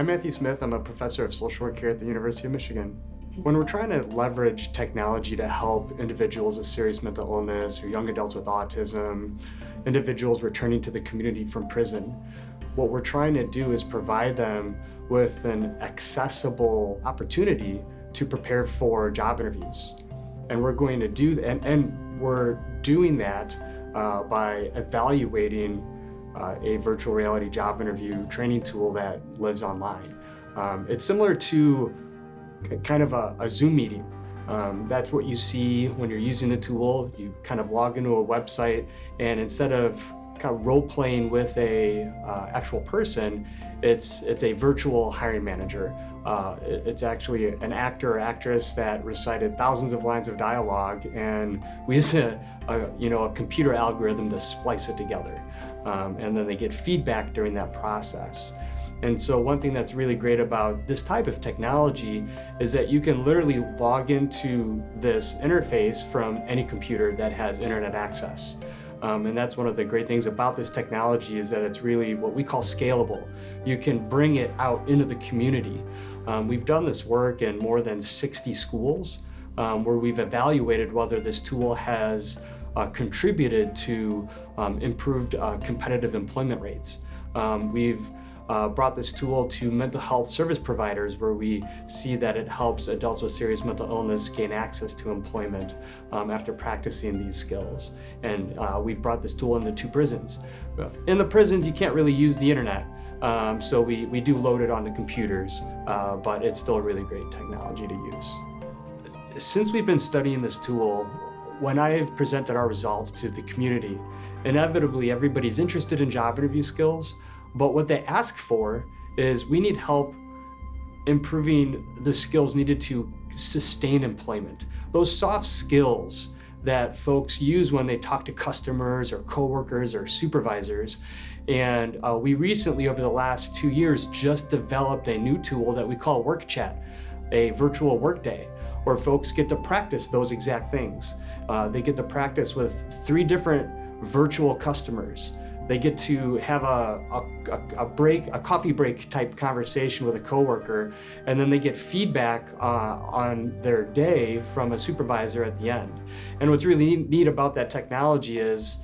I'm Matthew Smith. I'm a professor of social work here at the University of Michigan. When we're trying to leverage technology to help individuals with serious mental illness or young adults with autism, individuals returning to the community from prison, what we're trying to do is provide them with an accessible opportunity to prepare for job interviews. And we're going to do that, and we're doing that by evaluating a virtual reality job interview training tool that lives online. It's similar to kind of a Zoom meeting. That's what you see when you're using the tool. You kind of log into a website, and instead of kind of role-playing with a actual person, it's a virtual hiring manager. It's actually an actor or actress that recited thousands of lines of dialogue, and we use a computer algorithm to splice it together. And then they get feedback during that process. And so one thing that's really great about this type of technology is that you can literally log into this interface from any computer that has internet access. And that's one of the great things about this technology, is that it's really what we call scalable. You can bring it out into the community. We've done this work in more than 60 schools where we've evaluated whether this tool has contributed to improved competitive employment rates. We've brought this tool to mental health service providers, where we see that it helps adults with serious mental illness gain access to employment after practicing these skills. And we've brought this tool into 2 prisons. In the prisons, you can't really use the internet, so we do load it on the computers, but it's still a really great technology to use. Since we've been studying this tool, when I've presented our results to the community, inevitably everybody's interested in job interview skills, but what they ask for is, we need help improving the skills needed to sustain employment. Those soft skills that folks use when they talk to customers or coworkers or supervisors. And we recently, over the last 2 years, just developed a new tool that we call Work Chat, a virtual workday, where folks get to practice those exact things. They get to practice with 3 different virtual customers. They get to have a coffee break type conversation with a coworker, and then they get feedback on their day from a supervisor at the end. And what's really neat about that technology is,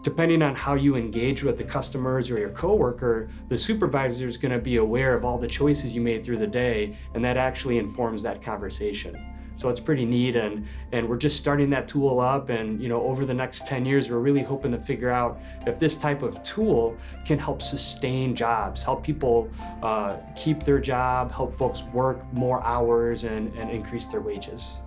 depending on how you engage with the customers or your coworker, the supervisor is going to be aware of all the choices you made through the day, and that actually informs that conversation. So it's pretty neat, and we're just starting that tool up, and over the next 10 years, we're really hoping to figure out if this type of tool can help sustain jobs, help people keep their job, help folks work more hours and increase their wages.